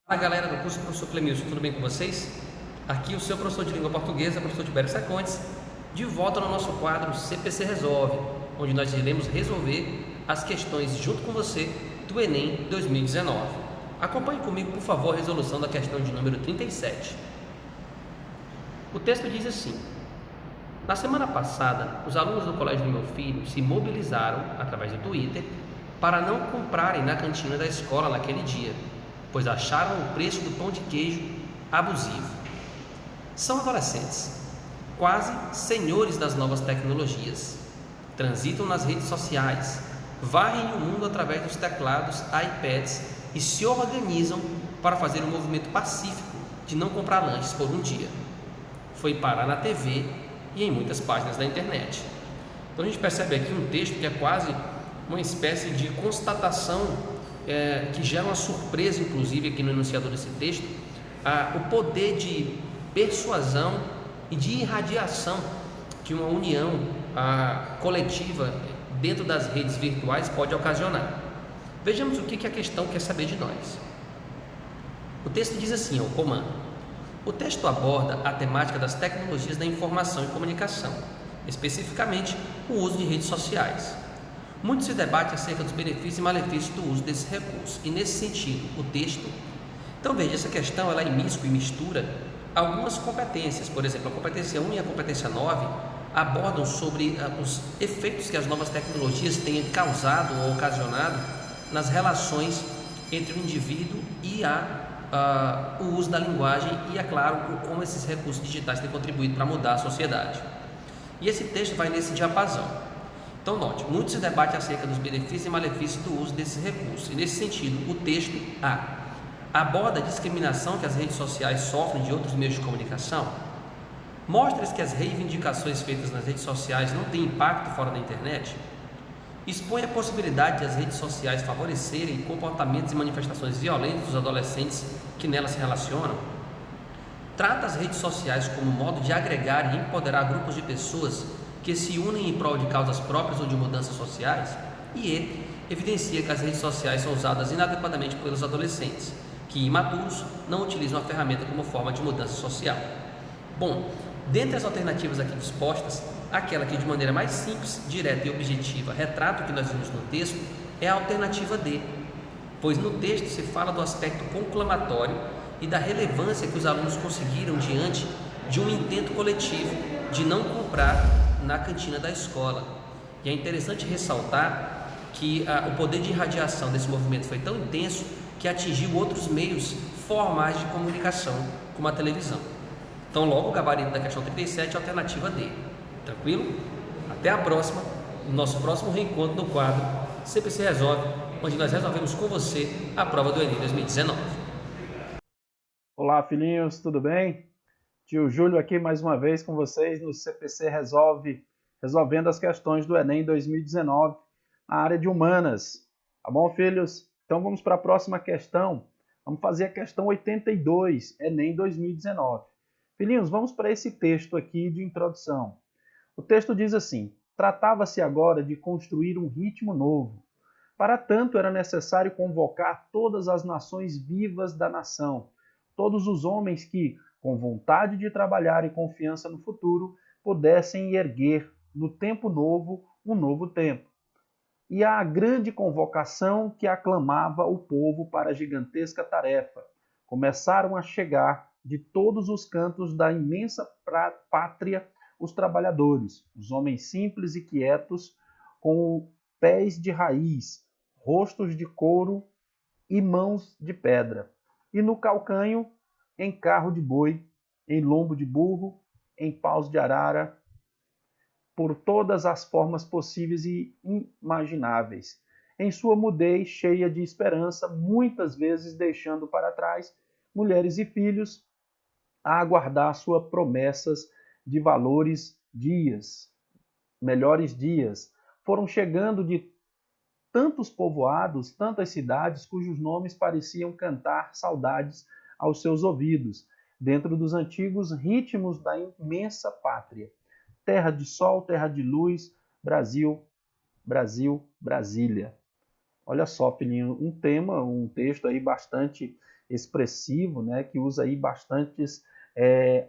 Fala galera do curso Professor Clemilson, tudo bem com vocês? Aqui o seu professor de língua portuguesa, professor Tibério Secontes, de volta no nosso quadro CPC Resolve, onde nós iremos resolver as questões junto com você do Enem 2019. Acompanhe comigo, por favor, a resolução da questão de número 37. O texto diz assim: na semana passada, os alunos do colégio do meu filho se mobilizaram, através do Twitter, para não comprarem na cantina da escola naquele dia, pois acharam o preço do pão de queijo abusivo. São adolescentes, quase senhores das novas tecnologias. Transitam nas redes sociais, varrem o mundo através dos teclados, iPads e se organizam para fazer um movimento pacífico de não comprar lanches por um dia. Foi parar na TV e em muitas páginas da internet. Então a gente percebe aqui um texto que é quase uma espécie de constatação que gera uma surpresa, inclusive, aqui no enunciador desse texto, o poder de persuasão e de irradiação que uma união coletiva dentro das redes virtuais pode ocasionar. Vejamos o que a questão quer saber de nós. O texto diz assim, o comando: o texto aborda a temática das tecnologias da informação e comunicação, especificamente o uso de redes sociais. Muito se debate acerca dos benefícios e malefícios do uso desses recursos, e nesse sentido, o texto... Então veja, essa questão ela imiscui e mistura algumas competências. Por exemplo, a competência 1 e a competência 9 abordam sobre os efeitos que as novas tecnologias têm causado ou ocasionado nas relações entre o indivíduo e o uso da linguagem e, é claro, como esses recursos digitais têm contribuído para mudar a sociedade. E esse texto vai nesse diapasão. Então note, muito se debate acerca dos benefícios e malefícios do uso desses recursos, e nesse sentido, o texto aborda a discriminação que as redes sociais sofrem de outros meios de comunicação, mostra que as reivindicações feitas nas redes sociais não têm impacto fora da internet, expõe a possibilidade de as redes sociais favorecerem comportamentos e manifestações violentas dos adolescentes que nelas se relacionam, trata as redes sociais como modo de agregar e empoderar grupos de pessoas que se unem em prol de causas próprias ou de mudanças sociais, e evidencia que as redes sociais são usadas inadequadamente pelos adolescentes, que, imaturos, não utilizam a ferramenta como forma de mudança social. Bom, dentre as alternativas aqui dispostas, aquela que de maneira mais simples, direta e objetiva retrata o que nós vimos no texto é a alternativa D, pois no texto se fala do aspecto conclamatório e da relevância que os alunos conseguiram diante de um intento coletivo de não comprar na cantina da escola. E é interessante ressaltar que o poder de irradiação desse movimento foi tão intenso que atingiu outros meios formais de comunicação, como a televisão. Então, logo o gabarito da questão 37 é a alternativa D. Tranquilo? Até a próxima, no nosso próximo reencontro no quadro CPC Resolve, onde nós resolvemos com você a prova do Enem 2019. Olá, filhinhos, tudo bem? Tio Júlio aqui mais uma vez com vocês no CPC Resolve, resolvendo as questões do Enem 2019 na área de humanas. Tá bom, filhos? Então vamos para a próxima questão. Vamos fazer a questão 82, Enem 2019. Filhinhos, vamos para esse texto aqui de introdução. O texto diz assim: tratava-se agora de construir um ritmo novo. Para tanto, era necessário convocar todas as nações vivas da nação, todos os homens que, com vontade de trabalhar e confiança no futuro, pudessem erguer, no tempo novo, um novo tempo. E a grande convocação que aclamava o povo para a gigantesca tarefa. Começaram a chegar de todos os cantos da imensa pátria os trabalhadores, os homens simples e quietos, com pés de raiz, rostos de couro e mãos de pedra. E no calcanho, em carro de boi, em lombo de burro, em paus de arara, por todas as formas possíveis e imagináveis, em sua mudez cheia de esperança, muitas vezes deixando para trás mulheres e filhos a aguardar suas promessas de melhores dias. Foram chegando de tantos povoados, tantas cidades, cujos nomes pareciam cantar saudades aos seus ouvidos, dentro dos antigos ritmos da imensa pátria. Terra de sol, terra de luz, Brasil, Brasil, Brasília. Olha só, filhinho, um texto aí bastante expressivo, né, que usa aí bastantes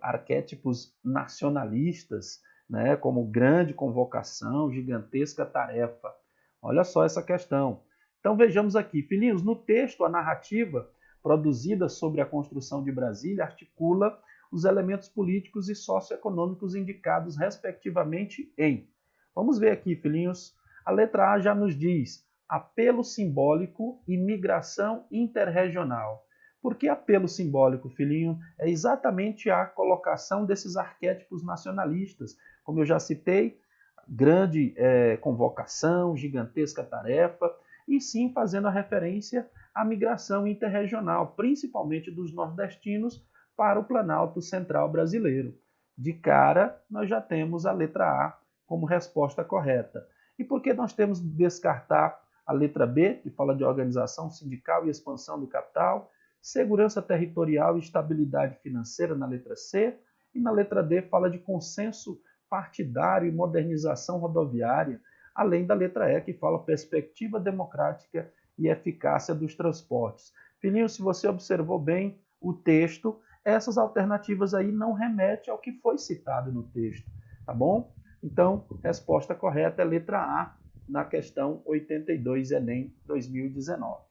arquétipos nacionalistas, né, como grande convocação, gigantesca tarefa. Olha só essa questão. Então vejamos aqui, filhinhos, no texto a narrativa produzida sobre a construção de Brasília articula os elementos políticos e socioeconômicos indicados respectivamente em. Vamos ver aqui, filhinhos. A letra A já nos diz apelo simbólico e migração interregional. Por que apelo simbólico, filhinho? É exatamente a colocação desses arquétipos nacionalistas. Como eu já citei, grande convocação, gigantesca tarefa, e sim fazendo a referência à migração interregional, principalmente dos nordestinos para o Planalto Central brasileiro. De cara, nós já temos a letra A como resposta correta. E por que nós temos de descartar a letra B, que fala de organização sindical e expansão do capital, segurança territorial e estabilidade financeira na letra C, e na letra D fala de consenso partidário e modernização rodoviária, além da letra E, que fala perspectiva democrática e eficácia dos transportes. Filhinho, se você observou bem o texto, essas alternativas aí não remetem ao que foi citado no texto, tá bom? Então, resposta correta é letra A, na questão 82 Enem 2019.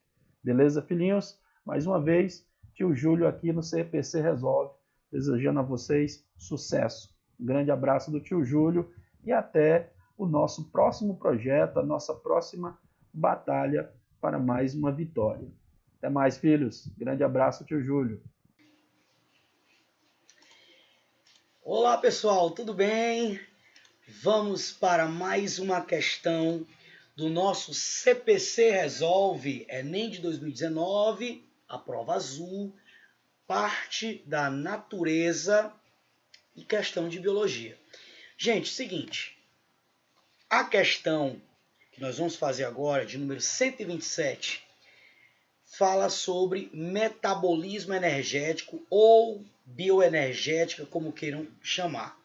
Beleza, filhinhos? Mais uma vez, tio Júlio aqui no CPC Resolve, desejando a vocês sucesso. Um grande abraço do tio Júlio e até o nosso próximo projeto, a nossa próxima batalha para mais uma vitória. Até mais, filhos. Grande abraço, tio Júlio. Olá, pessoal, tudo bem? Vamos para mais uma questão do nosso CPC Resolve Enem de 2019, a prova azul, parte da natureza e questão de biologia. Gente, seguinte, a questão que nós vamos fazer agora, de número 127, fala sobre metabolismo energético ou bioenergética, como queiram chamar.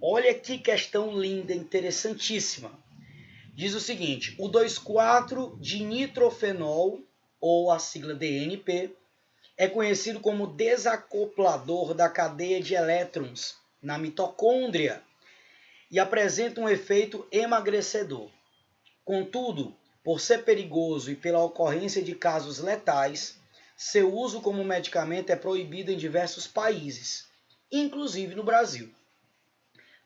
Olha que questão linda, interessantíssima. Diz o seguinte, o 2,4-dinitrofenol, ou a sigla DNP, é conhecido como desacoplador da cadeia de elétrons na mitocôndria e apresenta um efeito emagrecedor. Contudo, por ser perigoso e pela ocorrência de casos letais, seu uso como medicamento é proibido em diversos países, inclusive no Brasil.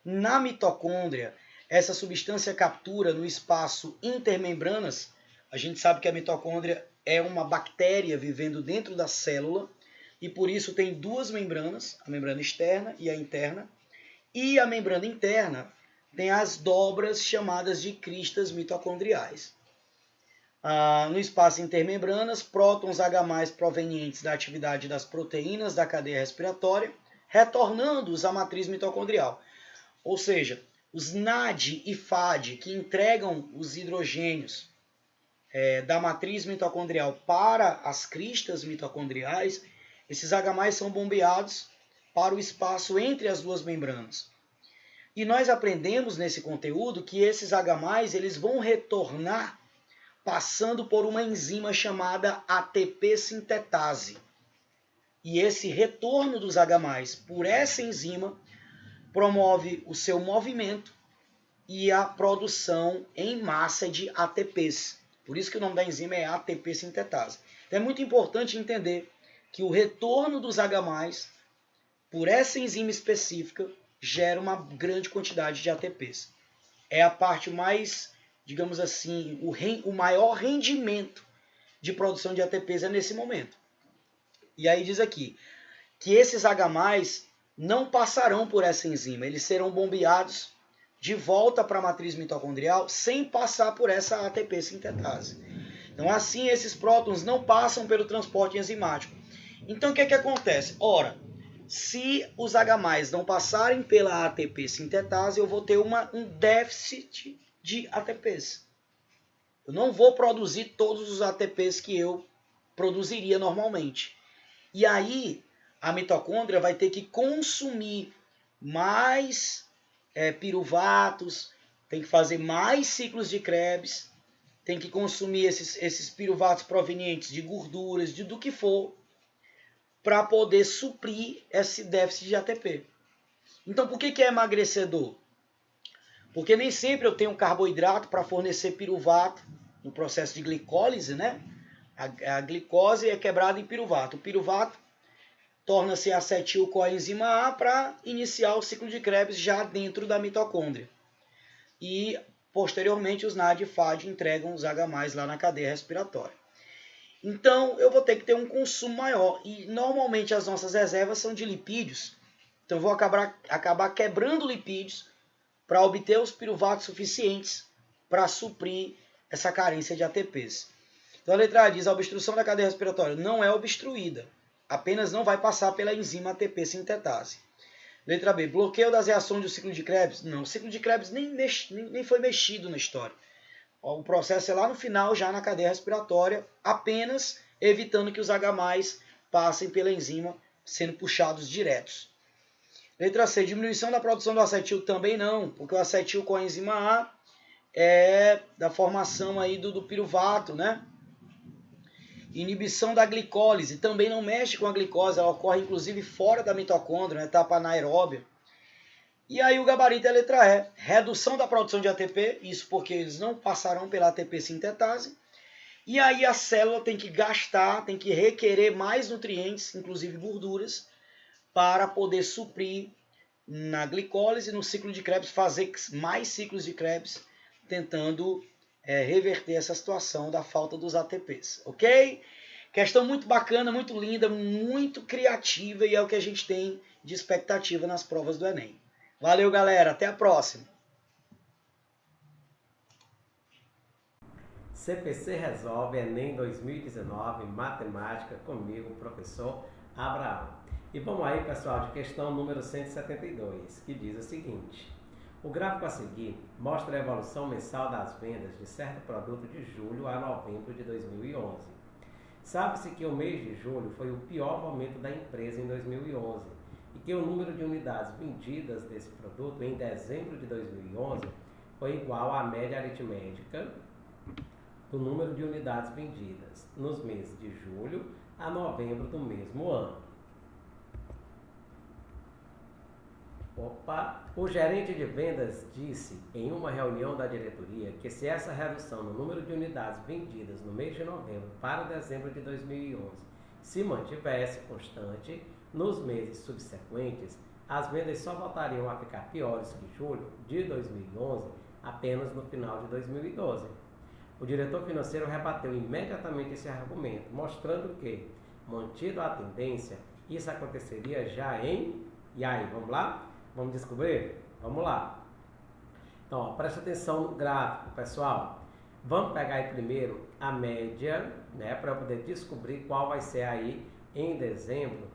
Na mitocôndria, essa substância captura no espaço intermembranas. A gente sabe que a mitocôndria é uma bactéria vivendo dentro da célula e por isso tem duas membranas, a membrana externa e a interna. E a membrana interna tem as dobras chamadas de cristas mitocondriais. No espaço intermembranas, prótons H+ provenientes da atividade das proteínas da cadeia respiratória, retornando-os à matriz mitocondrial. Ou seja, os NAD e FAD, que entregam os hidrogênios da matriz mitocondrial para as cristas mitocondriais, esses H+ são bombeados para o espaço entre as duas membranas. E nós aprendemos nesse conteúdo que esses H+, eles vão retornar passando por uma enzima chamada ATP sintetase. E esse retorno dos H+ por essa enzima promove o seu movimento e a produção em massa de ATPs. Por isso que o nome da enzima é ATP sintetase. Então é muito importante entender que o retorno dos H+, por essa enzima específica, gera uma grande quantidade de ATPs. É a parte mais, digamos assim, o maior rendimento de produção de ATPs é nesse momento. E aí diz aqui que esses H+ não passarão por essa enzima, eles serão bombeados de volta para a matriz mitocondrial sem passar por essa ATP sintetase. Então, assim, esses prótons não passam pelo transporte enzimático. Então, o que é que acontece? Ora, se os H+ não passarem pela ATP sintetase, eu vou ter um déficit de ATPs. Eu não vou produzir todos os ATPs que eu produziria normalmente. E aí, a mitocôndria vai ter que consumir mais piruvatos, tem que fazer mais ciclos de Krebs tem que consumir esses piruvatos provenientes de gorduras, do que for, para poder suprir esse déficit de ATP. Então, por que é emagrecedor? Porque nem sempre eu tenho carboidrato para fornecer piruvato no processo de glicólise, né? A glicose é quebrada em piruvato. O piruvato torna-se acetil-coenzima A para iniciar o ciclo de Krebs já dentro da mitocôndria. E, posteriormente, os NAD e FAD entregam os H+, lá na cadeia respiratória. Então, eu vou ter que ter um consumo maior. E, normalmente, as nossas reservas são de lipídios. Então, eu vou acabar quebrando lipídios para obter os piruvatos suficientes para suprir essa carência de ATPs. Então, a letra A diz: a obstrução da cadeia respiratória não é obstruída, apenas não vai passar pela enzima ATP sintetase. Letra B, bloqueio das reações do ciclo de Krebs? Não, o ciclo de Krebs nem foi mexido na história. O processo é lá no final, já na cadeia respiratória, apenas evitando que os H+, passem pela enzima, sendo puxados diretos. Letra C, diminuição da produção do acetil? Também não, porque o acetil coenzima A é da formação aí do piruvato, né? Inibição da glicólise, também não mexe com a glicose, ela ocorre inclusive fora da mitocôndria, na etapa anaeróbia. E aí o gabarito é a letra E, redução da produção de ATP, isso porque eles não passarão pela ATP sintetase. E aí a célula tem que gastar, tem que requerer mais nutrientes, inclusive gorduras, para poder suprir na glicólise, no ciclo de Krebs, fazer mais ciclos de Krebs, tentando reverter essa situação da falta dos ATPs, ok? Questão muito bacana, muito linda, muito criativa e é o que a gente tem de expectativa nas provas do Enem. Valeu, galera, até a próxima! CPC Resolve Enem 2019, Matemática, comigo, professor Abraão. E vamos aí, pessoal, de questão número 172, que diz o seguinte: o gráfico a seguir mostra a evolução mensal das vendas de certo produto de julho a novembro de 2011. Sabe-se que o mês de julho foi o pior momento da empresa em 2011 e que o número de unidades vendidas desse produto em dezembro de 2011 foi igual à média aritmética do número de unidades vendidas nos meses de julho a novembro do mesmo ano. O gerente de vendas disse em uma reunião da diretoria que se essa redução no número de unidades vendidas no mês de novembro para dezembro de 2011 se mantivesse constante, nos meses subsequentes, as vendas só voltariam a ficar piores que julho de 2011 apenas no final de 2012. O diretor financeiro rebateu imediatamente esse argumento, mostrando que, mantido a tendência, isso aconteceria já em... E aí, vamos lá? Vamos descobrir? Vamos lá. Então, ó, presta atenção no gráfico, pessoal. Vamos pegar aí primeiro a média, né, para eu poder descobrir qual vai ser aí em dezembro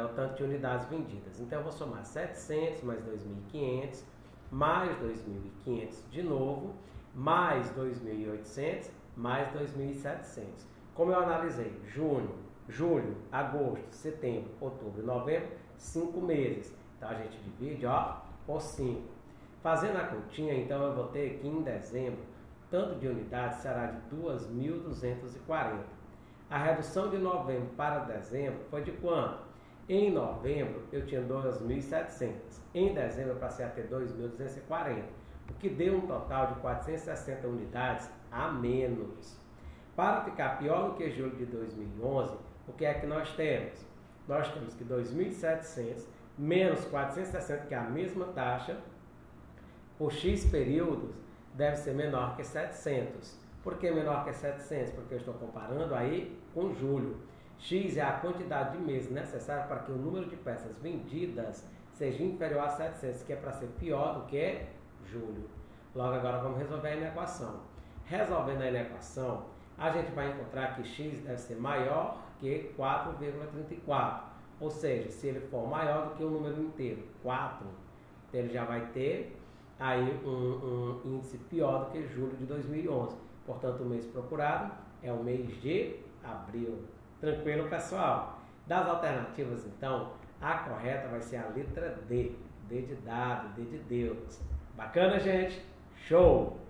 o tanto de unidades vendidas. Então, eu vou somar 700 mais 2.500, mais 2.500 de novo, mais 2.800, mais 2.700. Como eu analisei junho, julho, agosto, setembro, outubro e novembro, 5 meses. Então, a gente divide, ó, por 5. Fazendo a continha, então, eu vou ter que em dezembro, tanto de unidades será de 2.240. A redução de novembro para dezembro foi de quanto? Em novembro, eu tinha 2.700. Em dezembro, eu passei a ter 2.240, o que deu um total de 460 unidades a menos. Para ficar pior do que julho de 2011, o que é que nós temos? Nós temos que 2.700 menos 460, que é a mesma taxa, por X períodos, deve ser menor que 700. Por que menor que 700? Porque eu estou comparando aí com julho. X é a quantidade de meses necessária para que o número de peças vendidas seja inferior a 700, que é para ser pior do que julho. Logo, agora vamos resolver a inequação. Resolvendo a inequação, a gente vai encontrar que X deve ser maior que 4,34. Ou seja, se ele for maior do que o número inteiro, 4, então ele já vai ter aí um índice pior do que julho de 2011. Portanto, o mês procurado é o mês de abril. Tranquilo, pessoal? Das alternativas, então, a correta vai ser a letra D. D de dado, D de Deus. Bacana, gente? Show!